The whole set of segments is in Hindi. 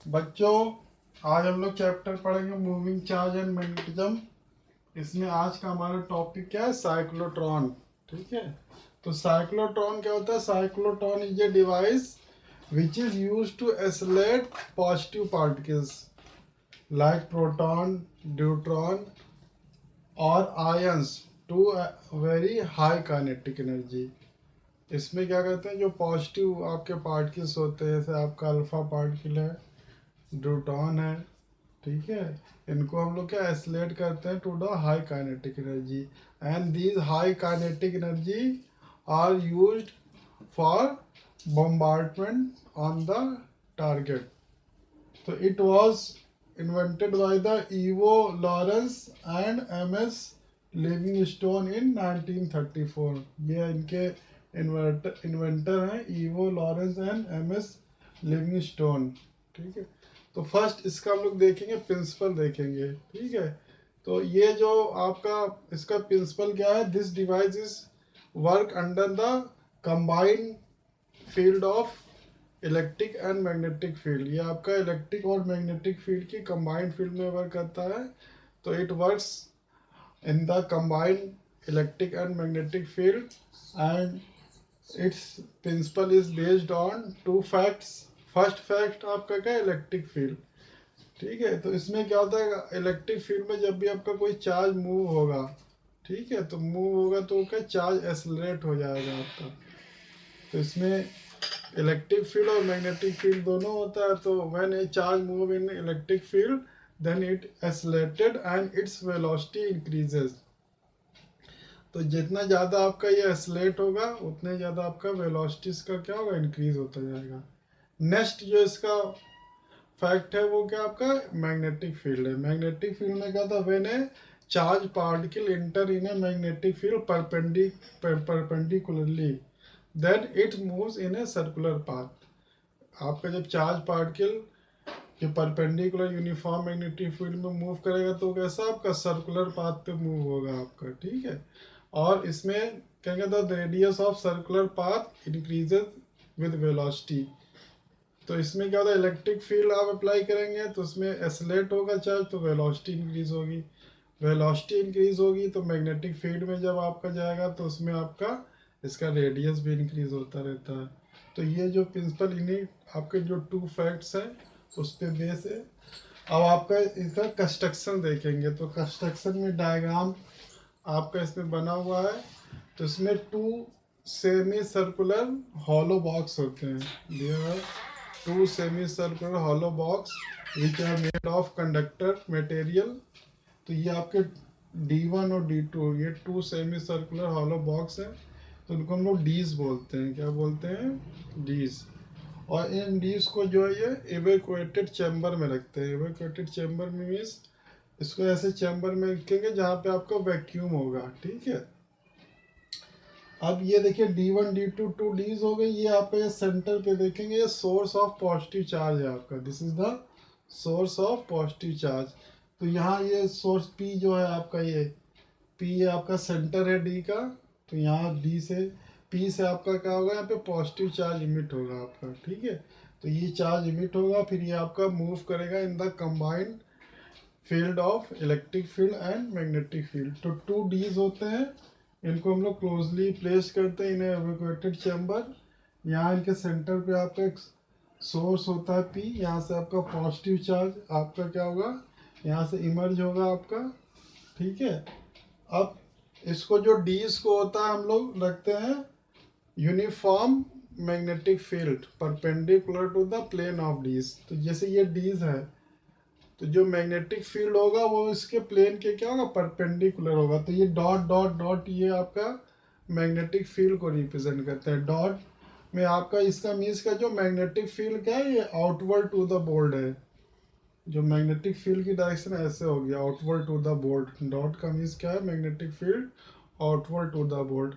बच्चों, आज हम लोग चैप्टर पढ़ेंगे मूविंग चार्ज एंड मैग्नेटिज्म। इसमें आज का हमारा टॉपिक क्या है? साइक्लोट्रॉन। ठीक है, तो साइक्लोट्रॉन क्या होता है? Cyclotron is a device which is use to accelerate positive particles like proton, neutron और ions to very high kinetic energy. इसमें क्या कहते हैं, जो पॉजिटिव आपके पार्टिकल्स होते हैं, जैसे आपका अल्फा पार्टिकल है, न्यूट्रॉन है, ठीक है, इनको हम लोग क्या एसलेट करते हैं to the high kinetic energy, and these high kinetic energy are used for bombardment on the target. So it was invented by the Evo Lawrence and MS Livingstone in 1934. ये इनके इन्वेंटर हैं, evo Lawrence and MS Livingstone. ठीक है, तो फर्स्ट इसका हम लोग देखेंगे, प्रिंसिपल देखेंगे। ठीक है, तो ये जो आपका इसका प्रिंसिपल क्या है? This device is work under the combined field of electric and magnetic field. ये आपका इलेक्ट्रिक और मैग्नेटिक फील्ड की कंबाइंड फील्ड में वर्क करता है। तो it works in the combined electric and magnetic field, and its principle is based on two facts. First fact आपका क्या है? Electric field. ठीक है, तो इसमें क्या होता है, इलेक्ट्रिक फील्ड में जब भी आपका कोई चार्ज मूव होगा, ठीक है, तो मूव होगा तो क्या चार्ज एक्सेलरेट हो जाएगा आपका। तो इसमें इलेक्ट्रिक फील्ड और मैग्नेटिक फील्ड दोनों होता है। तो when a charge move in electric field then it accelerated and its velocity increases. तो जितना ज़्यादा आपका ये एक्सेलरेट होगा उतने ज़्यादा आपका वेलोसिटी इसका क्या होगा? इंक्रीज होता जाएगा। नेक्स्ट जो इसका फैक्ट है वो क्या आपका? मैग्नेटिक फील्ड है। मैग्नेटिक फील्ड में क्या था? When a charge particle enter in a magnetic field perpendicularly then it moves in a circular path. आपका जब चार्ज पार्टिकल जो परपेंडिकुलर यूनिफॉर्म मैग्नेटिक फील्ड में मूव करेगा तो कैसा? आपका सर्कुलर पाथ पे मूव होगा आपका। ठीक है, और इसमें कहेंगे the radius of circular path increases with velocity. तो इसमें क्या होता है? इलेक्ट्रिक फील्ड आप अप्लाई करेंगे तो उसमें एसलेट होगा चार्ज, तो वेलोसिटी इंक्रीज होगी। वेलोसिटी इंक्रीज होगी तो मैग्नेटिक फील्ड में जब आपका जाएगा तो उसमें आपका इसका रेडियस भी इंक्रीज होता रहता है। तो ये जो प्रिंसिपल, इन्हीं आपके जो टू फैक्ट्स हैं उस पर बेस है। अब आपका इसका कंस्ट्रक्शन देखेंगे, तो कंस्ट्रक्शन में डायग्राम आपका इसमें बना हुआ है। तो इसमें two semi circular hollow box होते हैं। There are two semi circular hollow box which are made of conductor material. तो ये आपके D1 और D2 ये two semi circular hollow box हैं। तो उनको हम लोग डीज बोलते हैं। क्या बोलते हैं? डीज। और इन डीज को जो है ये इवेक्यूएटेड चैम्बर में रखते हैं। इवेक्यूएटेड चैम्बर में मीन्स इसको ऐसे चैम्बर में रखेंगे जहाँ पे आपका वैक्यूम होगा। ठीक है, अब ये देखिए D1 D2 टू डीज हो गई। ये आपका ये सेंटर पे देखेंगे, ये सोर्स ऑफ पॉजिटिव चार्ज है आपका। This is the source of positive charge. तो यहाँ ये सोर्स P जो है आपका, ये P ये आपका सेंटर है D का। तो यहाँ D से P से आपका क्या होगा? यहाँ पे पॉजिटिव चार्ज इमिट होगा आपका। ठीक है, तो ये चार्ज इमिट होगा, फिर ये आपका मूव करेगा इन the combined field of electric field and magnetic field. तो टू डीज होते हैं, इनको हम लोग क्लोजली प्लेस करते हैं इन इवेक्यूएटेड चैम्बर। यहाँ इनके सेंटर पे आपका एक सोर्स होता है P। यहाँ से आपका पॉजिटिव चार्ज आपका क्या होगा? यहाँ से इमर्ज होगा आपका। ठीक है, अब इसको जो डीज को होता है हम लोग रखते हैं uniform magnetic field perpendicular to the plane of dees. तो जैसे ये डीज है तो जो मैग्नेटिक फील्ड होगा वो इसके प्लेन के क्या होगा? परपेंडिकुलर होगा। तो ये डॉट डॉट डॉट ये आपका मैग्नेटिक फील्ड को रिप्रेजेंट करते हैं। डॉट में आपका इसका मीन्स का जो मैग्नेटिक फील्ड क्या है? ये आउटवर्ड टू द बोर्ड है। जो मैग्नेटिक फील्ड की डायरेक्शन ऐसे होगी, outward to the board. Dot का मीन्स क्या है? Magnetic field outward to the board.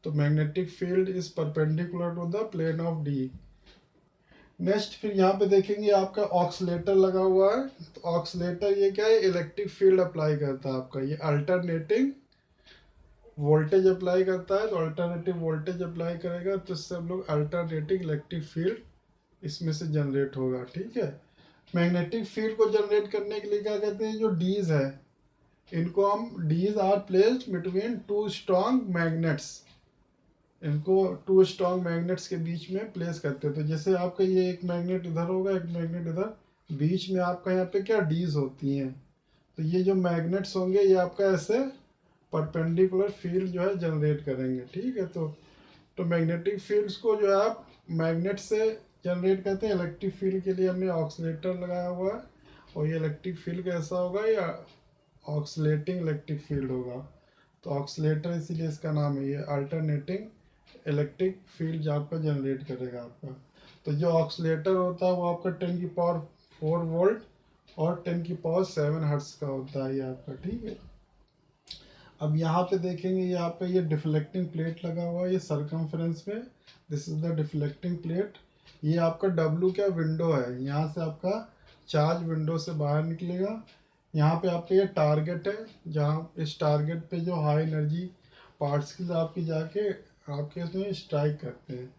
तो magnetic field is perpendicular to the plane of dee. Next फिर यहाँ पे देखेंगे आपका ऑक्सीलेटर लगा हुआ है। तो ऑक्सीलेटर ये क्या है? इलेक्ट्रिक फील्ड अप्लाई करता है आपका। ये अल्टरनेटिंग वोल्टेज अप्लाई करता है। तो अल्टरनेटिव वोल्टेज अप्लाई करेगा तो इससे हम लोग अल्टरनेटिंग इलेक्ट्रिक फील्ड इसमें से जनरेट होगा। ठीक है, मैग्नेटिक फील्ड को जनरेट करने के लिए क्या कहते हैं, जो डीज है इनको हम, dees are placed between two strong magnets, इनको टू स्ट्रॉन्ग मैग्नेट्स के बीच में प्लेस करते हैं। तो जैसे आपका ये एक मैग्नेट इधर होगा, एक मैग्नेट इधर, बीच में आपका यहाँ पे क्या डीज होती हैं। तो ये जो मैग्नेट्स होंगे ये आपका ऐसे परपेंडिकुलर फील्ड जो है जनरेट करेंगे, ठीक है। तो मैग्नेटिक फील्ड्स को जो है आप मैग्नेट से जनरेट करते हैं। इलेक्ट्रिक फील्ड के लिए हमने ऑक्सीलेटर लगाया हुआ है, और ये इलेक्ट्रिक फील्ड कैसा होगा, या ऑक्सीलेटिंग इलेक्ट्रिक फील्ड होगा। तो ऑक्सीलेटर इसीलिए इसका नाम है, ये अल्टरनेटिंग इलेक्ट्रिक फील्ड जो आपका जनरेट करेगा आपका। तो जो ऑक्सीलेटर होता है वो आपका 10⁴ वोल्ट और 10⁷ हर्ट्ज का होता है ये आपका, ठीक है। अब यहाँ पे देखेंगे ये आपका ये डिफ्लेक्टिंग प्लेट लगा हुआ है ये सरकमफ्रेंस में, this is the deflecting plate. ये आपका डब्लू क्या विंडो है, यहाँ से आपका चार्ज विंडो से बाहर निकलेगा। यहाँ पे आपका ये टारगेट है, जहाँ इस टारगेट पे जो हाई एनर्जी पार्टिकल्स आपकी जाके आपके इसमें स्ट्राइक करते हैं।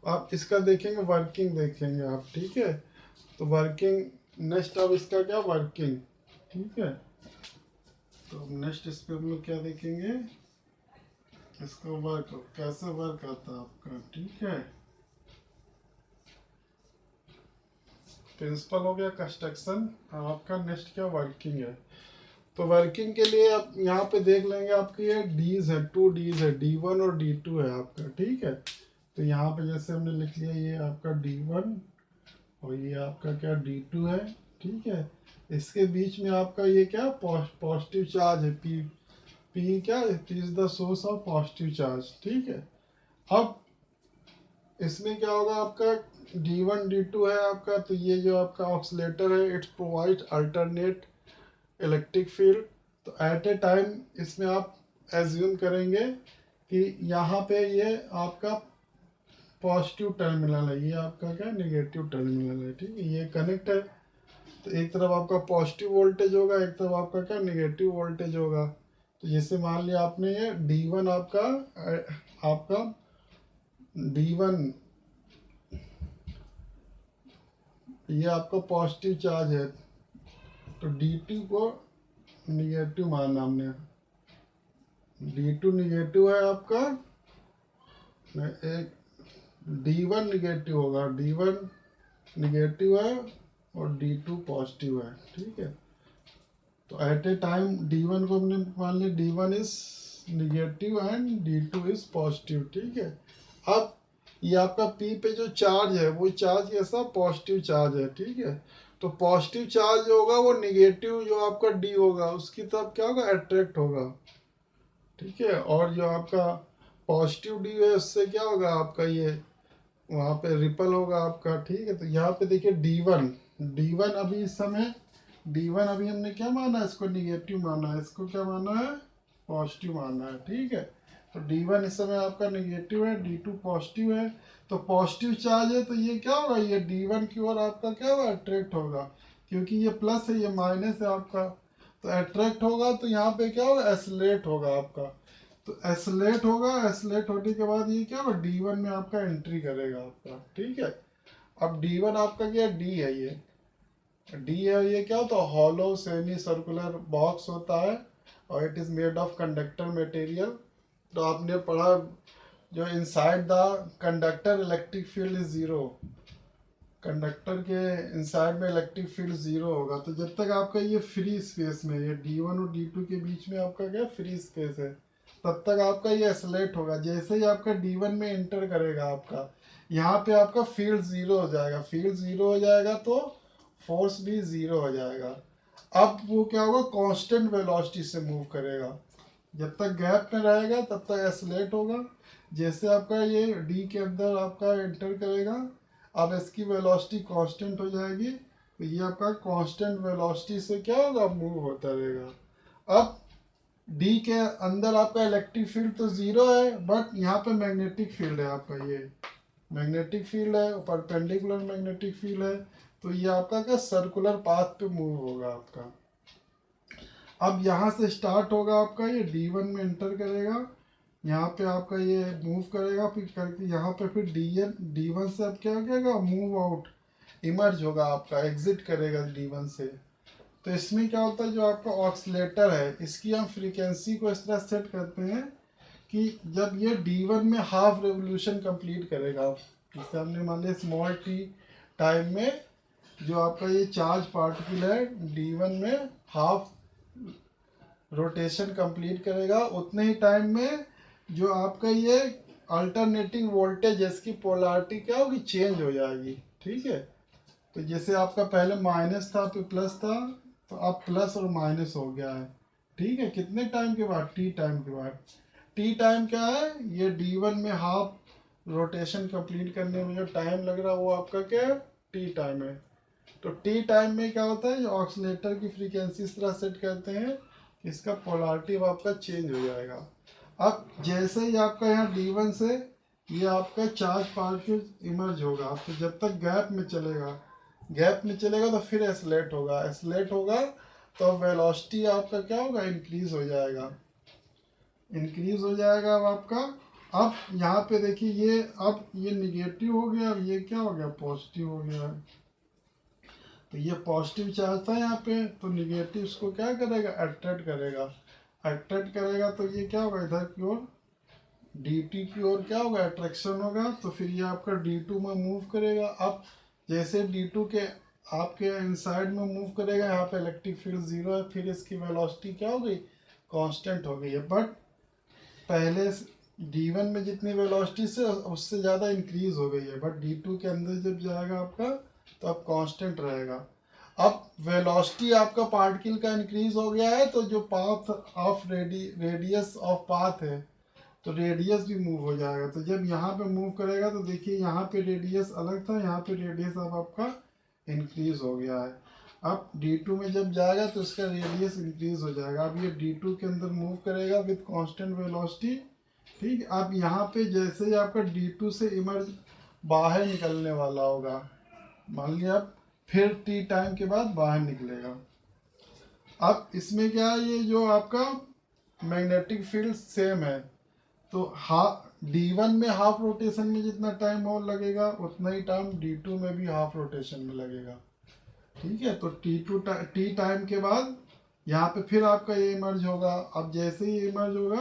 आप इसका देखेंगे वर्किंग देखेंगे आप, ठीक है। तो वर्किंग नेक्स्ट, अब इसका क्या वर्किंग, ठीक है। तो नेक्स्ट इस पे हम लोग क्या देखेंगे, इसका वर्क कैसे वर्क आता है आपका, ठीक है। प्रिंसिपल हो गया कंस्ट्रक्शन, आपका नेक्स्ट क्या वर्किंग है। तो वर्किंग के लिए आप यहाँ पे देख लेंगे आपके ये डीज है, 2 डीज है, D1 और D2 है आपका, ठीक है। तो यहाँ पे जैसे हमने लिख लिया ये आपका D1 और ये आपका क्या D2 है, ठीक है। इसके बीच में आपका ये क्या पॉजिटिव चार्ज है, P क्या है, P is the source of positive charge, ठीक है। अब इसमें क्या होगा आपका D1 D2 है आपका, तो ये जो आपका ऑक्सीलेटर है it's provide alternate electric field. तो एट ए टाइम इसमें आप एज्यूम करेंगे कि यहाँ पे ये आपका पॉजिटिव टर्मिनल है, ये आपका क्या नेगेटिव टर्मिनल है, ठीक है। ये कनेक्ट है, तो एक तरफ आपका पॉजिटिव वोल्टेज होगा, एक तरफ आपका क्या नेगेटिव वोल्टेज होगा। तो जैसे मान लिया आपने ये D1 आपका D1 ये आपका पॉजिटिव चार्ज है, तो D2 को निगेटिव माना हमने, D2 निगेटिव है आपका, एक D1 निगेटिव होगा, D1 निगेटिव है और D2 पॉजिटिव है, ठीक है। तो एट ए टाइम D1 को हमने मान लिया D1 is negative and D2 is positive, ठीक है। अब ये आपका P पे जो चार्ज है वो चार्ज कैसा पॉजिटिव चार्ज है, ठीक है। तो पॉजिटिव चार्ज जो होगा वो निगेटिव जो आपका D होगा उसकी तरफ क्या होगा अट्रैक्ट होगा, ठीक है। और जो आपका पॉजिटिव D है उससे क्या होगा आपका ये वहाँ पे रिपल होगा आपका, ठीक है। तो यहाँ पे देखिए D1 अभी इस समय D1 अभी हमने क्या माना है, इसको निगेटिव माना है, इसको क्या माना है पॉजिटिव माना है, ठीक है। तो D1 इस समय आपका निगेटिव है, D2 पॉजिटिव है। तो पॉजिटिव चार्ज है तो ये क्या होगा, ये D1 की ओर आपका क्या होगा अट्रैक्ट होगा, क्योंकि ये प्लस है ये माइनस है आपका। तो अट्रैक्ट होगा तो यहाँ पे क्या होगा एसलेट होगा आपका। तो एसलेट होगा, एसलेट होने के बाद ये क्या होगा D1 में आपका एंट्री करेगा आपका, ठीक है। अब D1 आपका क्या D है, ये D है, ये क्या होता है हॉलो सेमी सर्कुलर बॉक्स होता है और it is made of conductor material. तो आपने पढ़ा जो inside the conductor electric field is zero, conductor के इनसाइड में इलेक्ट्रिक फील्ड जीरो होगा। तो जब तक आपका ये फ्री स्पेस में ये D1 और D2 के बीच में आपका क्या फ्री स्पेस है, तब तक आपका ये एसलेट होगा। जैसे ही आपका D1 में एंटर करेगा आपका यहाँ पे आपका फील्ड जीरो हो जाएगा, फील्ड जीरो हो जाएगा तो फोर्स भी जीरो हो जाएगा। अब वो क्या होगा कांस्टेंट वेलोसिटी से मूव करेगा, जब तक गैप में रहेगा तब तक एसलेट होगा। जैसे आपका ये D के अंदर आपका एंटर करेगा अब इसकी वेलोसिटी कांस्टेंट हो जाएगी, तो ये आपका कांस्टेंट वेलोसिटी से क्या होगा मूव होता रहेगा। अब D के अंदर आपका इलेक्ट्रिक फील्ड तो जीरो है बट यहाँ पे मैग्नेटिक फील्ड है आपका, ये मैग्नेटिक फील्ड है परपेंडिकुलर मैग्नेटिक फील्ड है। तो ये आपका क्या सर्कुलर पाथ पे मूव होगा आपका। अब यहाँ से स्टार्ट होगा आपका ये D1 में एंटर करेगा, यहाँ पे आपका ये मूव करेगा, फिर करके यहाँ पे फिर D1 से अब क्या करेगा मूव आउट इमर्ज होगा, आपका एग्जिट करेगा D1 से। तो इसमें क्या होता है, जो आपका ऑक्सीलेटर है इसकी हम फ्रीक्वेंसी को इस तरह सेट करते हैं कि जब ये D1 में हाफ रेवोल्यूशन कंप्लीट करेगा, जैसे हमने मान लिया स्मॉल t टाइम में जो आपका ये चार्ज पार्टिकल है D1 में हाफ रोटेशन कंप्लीट करेगा, उतने ही टाइम में जो आपका ये अल्टरनेटिंग वोल्टेज है इसकी पोलैरिटी क्या होगी, चेंज हो जाएगी। ठीक है, तो जैसे आपका पहले माइनस था फिर प्लस था, तो अब प्लस और माइनस हो गया है। ठीक है, कितने टाइम के बाद, टी टाइम के बाद। टी टाइम क्या है, ये D1 में हाफ रोटेशन कंप्लीट करने में जो टाइम लग रहा है वो आपका क्या है, टी टाइम है। तो टी टाइम में क्या होता है, ऑक्सीलेटर की फ्रीक्वेंसी इस तरह सेट करते हैं, इसका पोलैरिटी आपका चेंज हो जाएगा। अब जैसे ही आपका यहाँ D1 से ये आपका चार्ज पार्टिकल इमर्ज होगा, तो जब तक गैप में चलेगा तो फिर एस्लेट होगा तो वेलोसिटी आपका क्या होगा, इंक्रीज हो जाएगा। अब आपका, अब यहाँ पे देखिए ये, अब ये निगेटिव हो गया, अब ये क्या हो गया, पॉजिटिव हो गया। तो ये पॉजिटिव चार्ज था यहाँ पे, तो निगेटिव इसको क्या करेगा, अट्रैक्ट करेगा तो ये क्या होगा, इधर की ओर dt की ओर क्या होगा, अट्रैक्शन होगा। तो फिर ये आपका D2 में मूव करेगा। अब जैसे D2 के आपके इनसाइड में मूव करेगा, यहाँ पे इलेक्ट्रिक फील्ड 0 है, फिर इसकी वेलोसिटी क्या हो गई, कांस्टेंट हो गई है। बट पहले D1 में जितनी वेलोसिटी से उससे ज़्यादा इंक्रीज हो गई है, बट D2 के अंदर जब जाएगा आपका तो अब कांस्टेंट रहेगा। अब वेलोसिटी आपका पार्टिकल का इंक्रीज हो गया है, तो जो path of radius of path है, तो रेडियस भी मूव हो जाएगा। तो जब यहाँ पे मूव करेगा तो देखिए यहाँ पे रेडियस अलग था, यहाँ पे रेडियस अब आपका इंक्रीज हो गया है। अब D2 में जब जाएगा तो इसका रेडियस इंक्रीज हो जाएगा। अब ये D2 के अंदर मूव करेगा विद कांस्टेंट वेलोसिटी। ठीक है, अब यहाँ पे जैसे ही आपका D2 से इमर्ज बाहर निकलने वाला होगा, मान लिया अब फिर टी टाइम के बाद बाहर निकलेगा। अब इसमें क्या है, ये जो आपका मैग्नेटिक फील्ड सेम है, तो D1 में हाफ रोटेशन में जितना टाइम और लगेगा उतना ही टाइम D2 में भी हाफ रोटेशन में लगेगा। ठीक है, तो टी टाइम के बाद यहाँ पे फिर आपका ये इमर्ज होगा। अब जैसे ही इमर्ज होगा,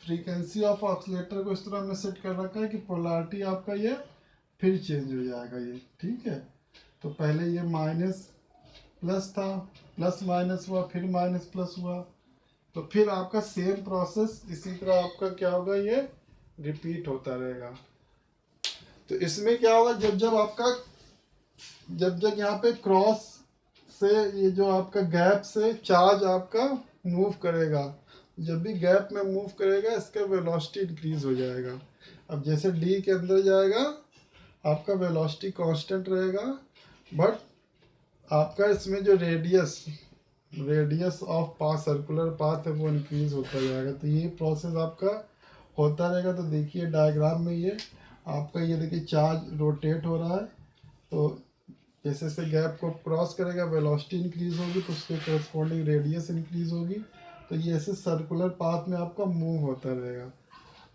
फ्रीक्वेंसी ऑफ ऑक्सीलेटर को इस तरह में सेट कर रखा है कि पोलैरिटी आपका ये फिर चेंज हो जाएगा ये। ठीक है, तो पहले ये माइनस प्लस था, प्लस माइनस हुआ, फिर माइनस प्लस हुआ, तो फिर आपका सेम प्रोसेस इसी तरह आपका क्या होगा, ये रिपीट होता रहेगा। तो इसमें क्या होगा, जब यहाँ पे क्रॉस से ये जो आपका गैप से चार्ज आपका मूव करेगा, जब भी गैप में मूव करेगा इसका वेलोसिटी इंक्रीज हो जाएगा। अब जैसे D के अंदर जाएगा आपका वेलोसिटी कांस्टेंट रहेगा, बट आपका इसमें जो radius of path, circular path है, वो इंक्रीज होता जाएगा। तो ये प्रोसेस आपका होता रहेगा। तो देखिए डायग्राम में ये आपका, ये देखिए चार्ज रोटेट हो रहा है, तो जैसे जैसे गैप को क्रॉस करेगा वेलोसिटी इंक्रीज होगी, तो उसके करस्पॉन्डिंग रेडियस इंक्रीज होगी। तो ये ऐसे सर्कुलर पाथ में आपका मूव होता रहेगा।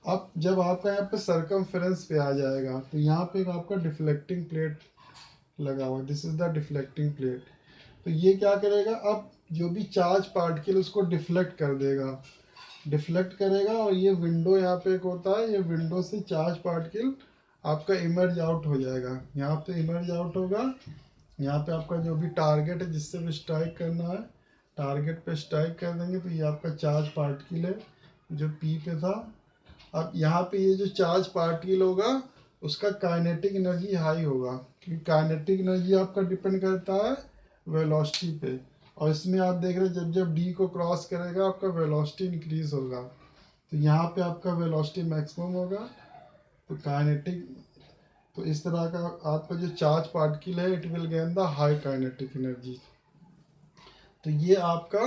अब जब आपका यहाँ पे सर्कमफेरेंस पे आ जाएगा, तो यहाँ पे एक आपका डिफ्लेक्टिंग प्लेट लगा हुआ, this is the deflecting plate. तो ये क्या करेगा, अब जो भी चार्ज पार्टिकल उसको डिफ्लेक्ट करेगा, और ये विंडो यहाँ पे एक होता है, ये विंडो से चार्ज पार्टिकल आपका इमर्ज आउट हो जाएगा। यहाँ पे इमर्ज आउट होगा, यहाँ पे आपका जो भी टारगेट है जिससे भी स्ट्राइक करना है, टारगेट पे स्ट्राइक कर देंगे, तो ये आपका चार्ज पार्टिकल है जो P पे था। अब यहाँ पे ये जो चार्ज पार्टिकल होगा उसका काइनेटिक एनर्जी हाई होगा, क्योंकि काइनेटिक एनर्जी आपका डिपेंड करता है वेलोसिटी पे। और इसमें आप देख रहे हैं जब जब D को क्रॉस करेगा आपका वेलोसिटी इंक्रीज होगा, तो यहाँ पे आपका वेलोसिटी मैक्सिमम होगा। तो काइनेटिक, तो इस तरह का आपका जो चार्ज पार्टिकल है it will gain the high kinetic energy. तो ये आपका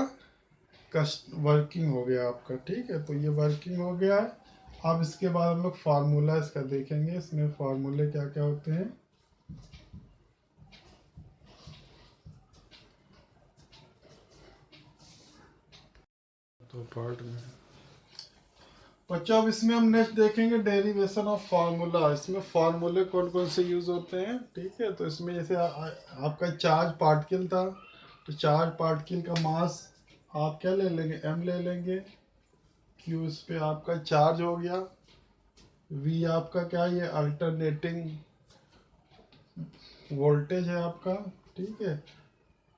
वर्किंग हो गया आपका। ठीक है, तो ये वर्किंग हो गया है। अब इसके बाद हम लोग फार्मूला इसका देखेंगे, इसमें फार्मूले क्या क्या होते हैं। तो पार्ट में बच्चों अब इसमें हम नेक्स्ट देखेंगे डेरिवेशन ऑफ फार्मूला। इसमें फार्मूले कौन कौन से यूज होते हैं, ठीक है। तो इसमें जैसे आपका चार्ज पार्टिकल था, तो चार्ज पार्टिकल का मास आप क्या ले लेंगे, m ले लेंगे। q इस पे आपका चार्ज हो गया। v आपका क्या, ये अल्टरनेटिंग वोल्टेज है आपका, ठीक है।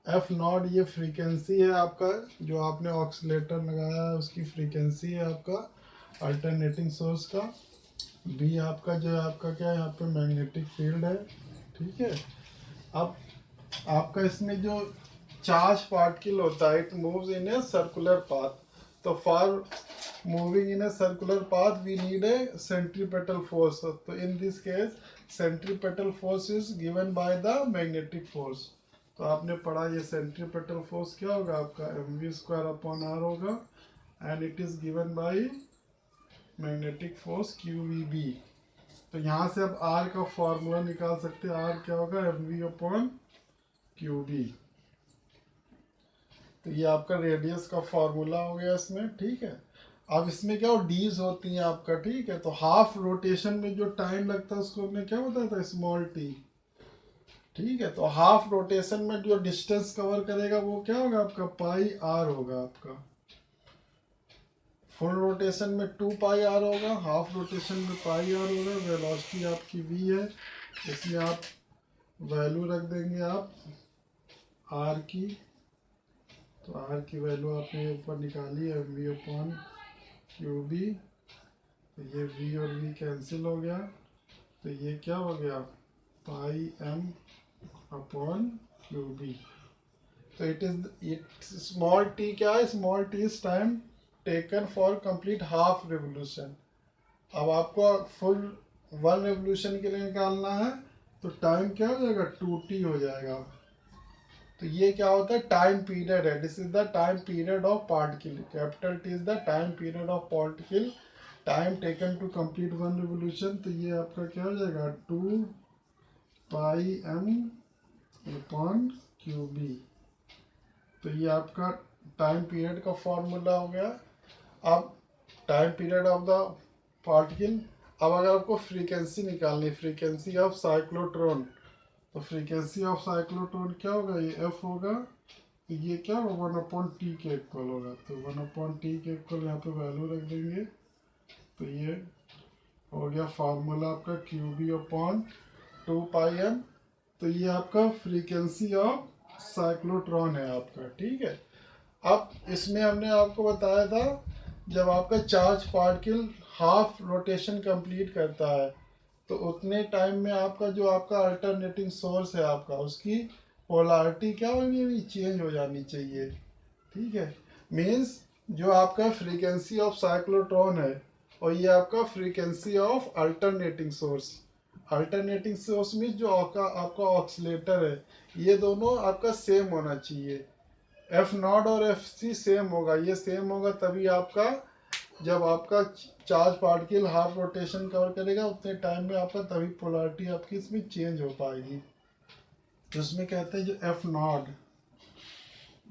एफ नॉट ये फ्रीक्वेंसी है आपका, जो आपने ऑक्सीलेटर लगाया है उसकी फ्रीक्वेंसी है आपका अल्टरनेटिंग सोर्स का। बी आपका जो है आपका क्या है, यहाँ पे मैग्नेटिक फील्ड है, ठीक है। अब आपका इसमें जो चार्ज पार्टिकल होता है, it moves in a circular path. तो for moving in a circular path we need a centripetal force. तो in this case centripetal force is given by the magnetic force. तो आपने पढ़ा ये सेंट्रीपेटल फोर्स क्या होगा आपका, mv² होगा, and it is given by magnetic force QVB। तो यहाँ से अब R का फॉर्मूला निकाल सकते हैं। R क्या होगा, mv/QB। तो ये आपका रेडियस का फॉर्मूला हो गया इसमें, ठीक है। अब इसमें क्या हो, डीज होती हैं आपका, ठीक है। तो हाफ रोटेशन में जो टाइम लगता है उसको हमने क्या बताया था, स्मॉल टी, ठीक है। तो हाफ रोटेशन में जो डिस्टेंस कवर करेगा वो क्या होगा आपका, πr होगा आपका। फुल रोटेशन में 2πr होगा, हाफ रोटेशन में πr होगा। वेलोसिटी आपकी v है, इसमें आप वैल्यू रख देंगे आप r की। तो r की वैल्यू आपने ऊपर निकाली है mv/QB। तो ये v और v कैंसिल हो गया, तो ये क्या हो गया, πm/QB। तो इट स्मॉल t क्या है, small t is time taken for complete half revolution. अब आपको फुल 1 रिवोल्यूशन के लिए निकालना है, तो टाइम क्या हो जाएगा, 2t हो जाएगा। तो ये क्या होता है, टाइम पीरियड है। This is the time period of particle, capital T is the time period of particle, time taken to complete 1 revolution. तो ये आपका क्या हो जाएगा, 2πm/QB। तो ये आपका टाइम पीरियड का फॉर्मूला हो गया। अब time period of the particle. अब अगर आपको फ्रीक्वेंसी निकालनी, फ्रीक्वेंसी ऑफ साइक्लोट्रॉन, तो फ्रीक्वेंसी ऑफ साइक्लोट्रॉन क्या होगा, ये एफ होगा। तो ये क्या होगा, 1/t के इक्वल होगा। तो 1/t के इक्वल यहाँ पे वैल्यू रख देंगे। तो ये हो गया फार्मूला आपका QB/2πm। तो ये आपका फ्रीक्वेंसी ऑफ साइक्लोट्रॉन है आपका, ठीक है। अब इसमें हमने आपको बताया था, जब आपका charge particle half rotation complete करता है, तो उतने टाइम में आपका जो आपका अल्टरनेटिंग सोर्स है आपका, उसकी पोलैरिटी क्या होनी, चेंज हो जानी चाहिए, ठीक है। मीन्स जो आपका फ्रीक्वेंसी ऑफ साइक्लोट्रॉन है और ये आपका frequency of alternating source, alternating source means जो आपका ऑक्सीलेटर है, ये दोनों आपका सेम होना चाहिए। F0 और FC सेम होगा, ये सेम होगा तभी आपका, जब आपका charge particle half rotation cover करेगा उतने टाइम में आपका, तभी पोलैरिटी आपकी इसमें चेंज हो पाएगी। तो इसमें कहते हैं जो F0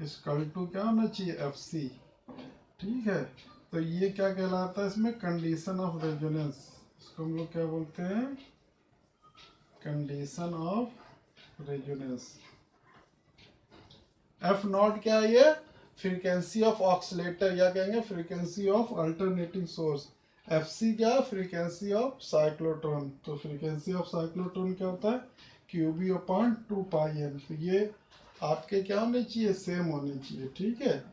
इक्वल टू क्या होना चाहिए, FC, ठीक है। तो ये क्या कहलाता है, इसमें कंडीशन ऑफ रेजोनेंस, इसको हम लोग क्या बोलते हैं, कंडीशन ऑफ रेजोनेंस। F0 क्या है, ये फ्रीक्वेंसी ऑफ ऑक्सीलेटर, या कहेंगे frequency of alternating source. FC क्या, फ्रीक्वेंसी ऑफ साइक्लोट्रॉन। तो फ्रीक्वेंसी ऑफ साइक्लोट्रॉन क्या होता है, QB/2πm। तो ये आपके क्या होने चाहिए, सेम होने चाहिए, ठीक है।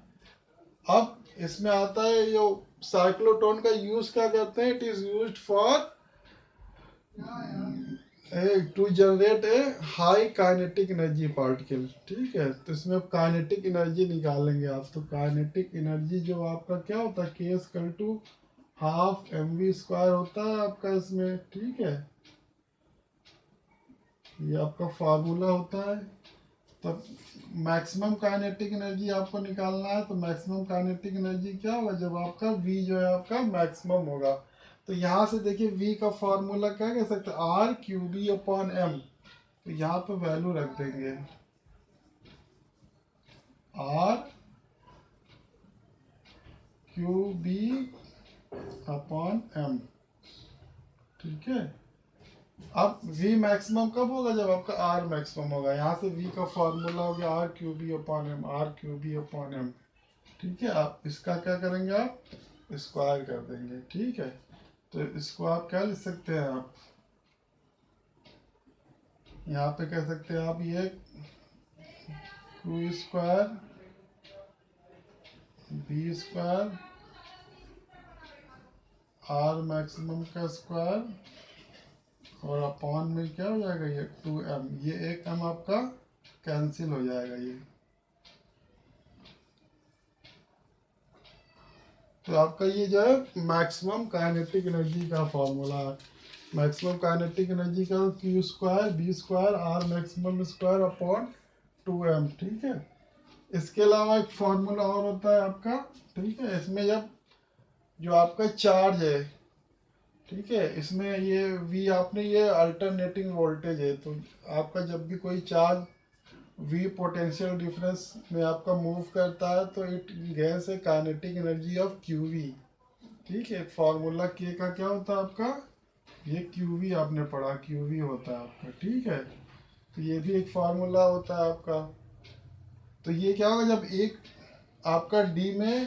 अब इसमें आता है जो साइक्लोट्रॉन का यूज क्या करते हैं, it is used for to generate a high kinetic energy particle, ठीक है। तो इसमें काइनेटिक एनर्जी निकालेंगे आप। तो काइनेटिक एनर्जी जो आपका क्या होता है, K=½ mv² होता है आपका इसमें, ठीक है। ये आपका फार्मूला होता है। तो मैक्सिमम काइनेटिक एनर्जी आपको निकालना है। तो मैक्सिमम काइनेटिक एनर्जी क्या होगा, जब आपका V जो है आपका मैक्सिमम होगा। तो यहाँ से देखिए V का फॉर्मूला क्या कह सकते हैं, R/QB/m। तो यहाँ पे वैल्यू रख देंगे R/QB/m, अपॉन एम, ठीक है। अब V मैक्सिमम कब होगा, जब आपका R मैक्सिमम होगा। यहाँ से V का फॉर्मूला हो गया R Q B upon M, R Q B upon M, ठीक है। आप इसका क्या करेंगे, आप स्क्वायर कर देंगे, ठीक है। तो इसको आप क्या लिख सकते हैं, आप यहाँ पे कह सकते हैं आप ये Q square B square R maximum का स्क्वायर और अपॉन में क्या हो जाएगा ये 2m, ये एक m आपका कैंसिल हो जाएगा ये। तो आपका ये जो है मैक्सिमम काइनेटिक एनर्जी का फॉर्मूला है। मैक्सिमम काइनेटिक एनर्जी का Q square B square R maximum square upon 2m, ठीक है। इसके अलावा एक फॉर्मूला और होता है आपका, ठीक है। इसमें जब जो आपका चार्ज है, ठीक है, इसमें ये V आपने ये अल्टरनेटिंग वोल्टेज है, तो आपका जब भी कोई चार्ज V पोटेंशियल डिफरेंस में आपका मूव करता है तो it gains A kinetic energy of QV, ठीक है। फॉर्मूला K का क्या होता है आपका, ये QV आपने पढ़ा, QV होता है आपका, ठीक है। तो ये भी एक फार्मूला होता है आपका। तो ये क्या होगा, जब एक आपका D में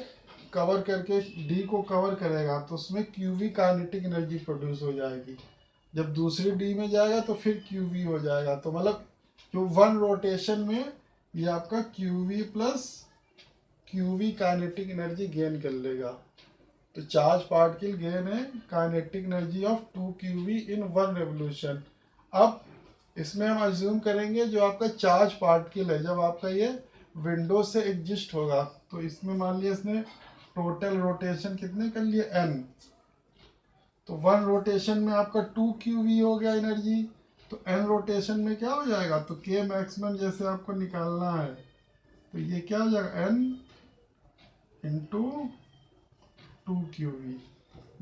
कवर करके D को कवर करेगा तो उसमें QV काइनेटिक एनर्जी प्रोड्यूस हो जाएगी। जब दूसरी D में जाएगा तो फिर QV हो जाएगा। तो मतलब जो वन रोटेशन में ये आपका QV plus QV kinetic energy gain कर लेगा। तो चार्ज पार्टिकल गेन है kinetic energy of 2QV in one revolution. अब इसमें हम अज्यूम करेंगे जो आपका चार्ज पार्टिकल है, जब आपका ये विंडो से एग्जिस्ट होगा तो इसमें मान लिया इसने टोटल रोटेशन कितने कर लिए n, तो वन रोटेशन में आपका 2QV हो गया एनर्जी। तो n रोटेशन में क्या हो जाएगा, तो K मैक्सिमम जैसे आपको निकालना है तो ये क्या हो जाएगा n इंटू 2QV,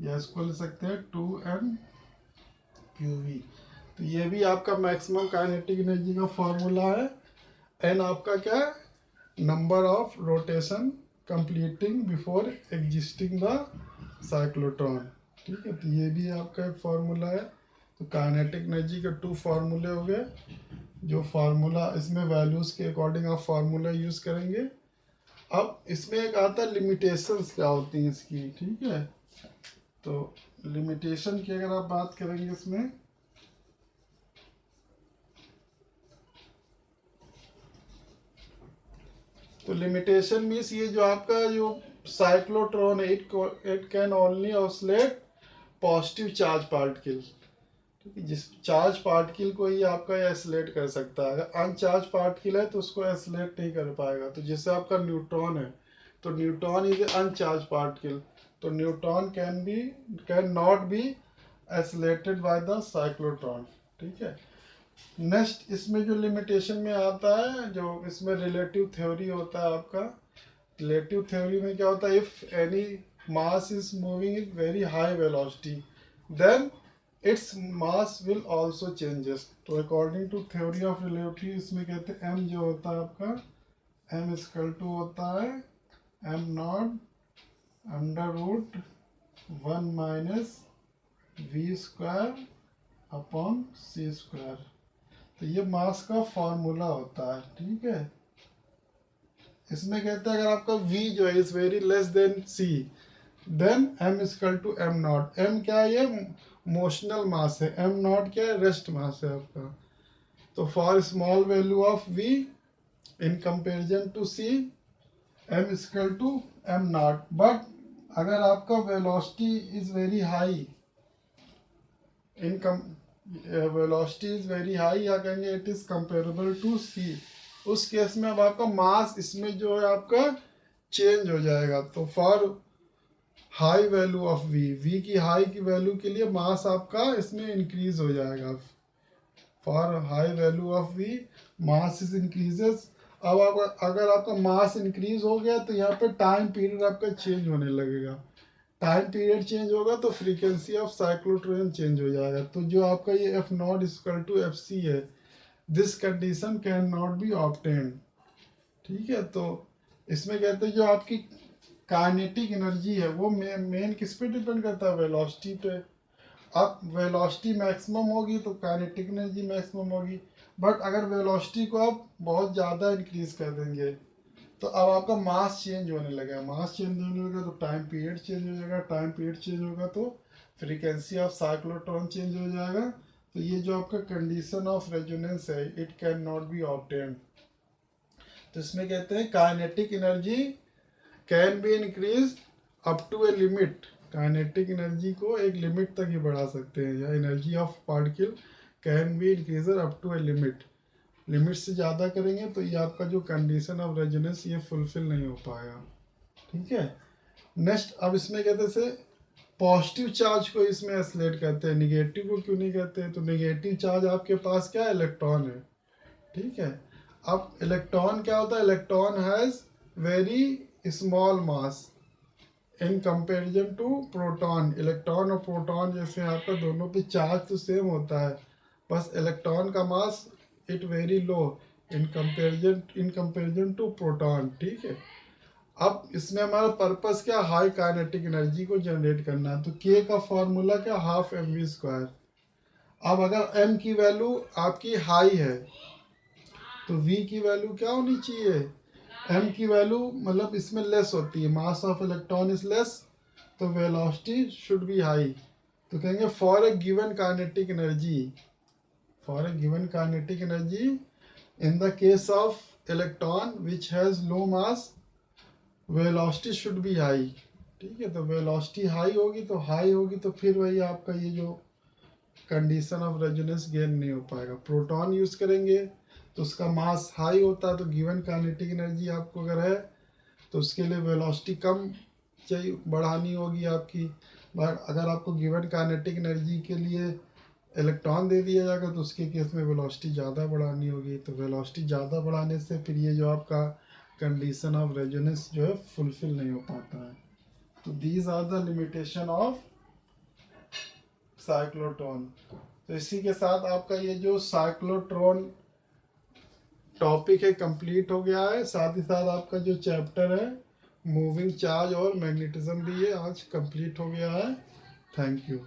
या इसको ले सकते हैं 2n QV। तो ये भी आपका मैक्सिमम काइनेटिक एनर्जी का फॉर्मूला है। n आपका क्या है, number of rotation completing before existing the cyclotron, ठीक है। तो ये भी आपका एक फार्मूला है। तो काइनेटिक एनर्जी के 2 फार्मूले हो गए, जो फार्मूला इसमें वैल्यूज़ के अकॉर्डिंग आप फार्मूला यूज़ करेंगे। अब इसमें एक आता है लिमिटेशंस क्या होती हैं इसकी, ठीक है। तो लिमिटेशन की अगर आप बात करेंगे इसमें, तो लिमिटेशन मीन्स ये जो आपका जो साइक्लोट्रॉन है it can only oscillate positive charge particle, ठीक है। जिस चार्ज पार्टिकल को ही आपका एसलेट कर सकता है। अगर अनचार्ज पार्टिकल है तो उसको एसलेट नहीं कर पाएगा। तो जैसे आपका न्यूट्रॉन है, तो neutron is a uncharged particle, तो neutron can not be accelerated by the cyclotron, ठीक है। नेक्स्ट इसमें जो लिमिटेशन में आता है, जो इसमें रिलेटिव थ्योरी होता है आपका। रिलेटिव थ्योरी में क्या होता है, if any mass is moving in very high velocity then its mass will also changes. तो according to theory of relativity इसमें कहते हैं m जो होता है आपका m इक्वल टू होता है m not under root 1 minus V square upon C square. तो ये मास का फॉर्मूला होता है, ठीक है। इसमें कहते हैं अगर आपका v जो है is very less than c then m equal to m not. m क्या है, ये मोशनल मास है, m नॉट क्या है, रेस्ट मास है आपका। तो for small value of v in comparison to c m equal to m not. But अगर आपका velocity is very high in velocity is very high, या कहेंगे it is comparable to c, उस केस में अब आपका मास इसमें जो है आपका चेंज हो जाएगा। तो for high value of v की हाई की वैल्यू के लिए मास आपका इसमें इंक्रीज हो जाएगा। For high value of v mass is increases. अब अगर आपका मास इंक्रीज हो गया तो यहाँ पे टाइम पीरियड आपका चेंज होने लगेगा। टाइम पीरियड चेंज होगा तो फ्रीक्वेंसी ऑफ साइक्लोट्रॉन चेंज हो जाएगा। तो जो आपका ये F not equal to F C है, this condition can not be obtained, ठीक है। तो इसमें कहते हैं जो आपकी काइनेटिक एनर्जी है वो मेन किस पे डिपेंड करता है, वेलोसिटी पे। अब वेलोसिटी मैक्सिमम होगी तो काइनेटिक एनर्जी मैक्सिमम होगी। बट अगर वेलोसिटी को आप बहुत ज़्यादा इंक्रीज कर देंगे तो अब आपका मास चेंज होने लगेगा, मास चेंज होने लगेगा तो टाइम पीरियड चेंज हो जाएगा, टाइम पीरियड चेंज होगा तो फ्रीक्वेंसी ऑफ साइक्लोट्रॉन चेंज हो जाएगा। तो ये जो आपका कंडीशन ऑफ रेजोनेंस है it can not be obtained. तो इसमें कहते हैं kinetic energy can be increase up to a limit. Kinetic energy को एक लिमिट तक ही बढ़ा सकते हैं, या energy of particle can be increased up to a limit. Limit से ज़्यादा करेंगे तो ये आपका जो कंडीशन ऑफ रेजोनेंस ये फुलफिल नहीं हो पाएगा। ठीक है। नेक्स्ट अब इसमें कहते हैं पॉजिटिव चार्ज को इसमें एस्लेट करते हैं, निगेटिव को क्यों नहीं कहते हैं? तो निगेटिव चार्ज आपके पास क्या है, इलेक्ट्रॉन है। ठीक है। अब इलेक्ट्रॉन क्या होता है, electron has very small mass in comparison to proton. Electron और प्रोटॉन जैसे आपका दोनों पे चार्ज तो सेम होता है, बस इलेक्ट्रॉन का mass it very low in comparison to proton. ठीक है। अब इसमें हमारा पर्पस क्या, हाई काइनेटिक एनर्जी को जनरेट करना है। तो के का फॉर्मूला क्या, हाफ mv²। अब अगर m की वैल्यू आपकी हाई है तो v की वैल्यू क्या होनी चाहिए, m की वैल्यू मतलब इसमें लेस होती है, mass of electron is less, तो वेलोसिटी शुड बी हाई। तो कहेंगे for a given kinetic energy, for a given kinetic energy in the case of electron which has low mass velocity should be high. ठीक है। तो वेलोसिटी हाई होगी तो फिर वही आपका ये जो कंडीशन ऑफ रेजोनेंस गेन नहीं हो पाएगा। प्रोटॉन यूज़ करेंगे तो उसका मास हाई होता है, तो गिवन काइनेटिक एनर्जी आपको अगर है तो उसके लिए वेलोसिटी कम चाहिए बढ़ानी होगी आपकी। बट अगर आपको गिवन काइनेटिक एनर्जी के लिए इलेक्ट्रॉन दे दिया जाएगा तो उसके केस में वेलोसिटी ज़्यादा बढ़ानी होगी। तो वेलोसिटी ज़्यादा बढ़ाने से फिर ये जो आपका कंडीशन ऑफ रेजोनेंस जो है फुलफिल नहीं हो पाता है। तो these are the limitation of cyclotron. तो इसी के साथ आपका ये जो साइक्लोट्रॉन टॉपिक है कंप्लीट हो गया है। साथ ही साथ आपका जो चैप्टर है मूविंग चार्ज और मैग्नेटिज्म भी ये आज कंप्लीट हो गया है। Thank you.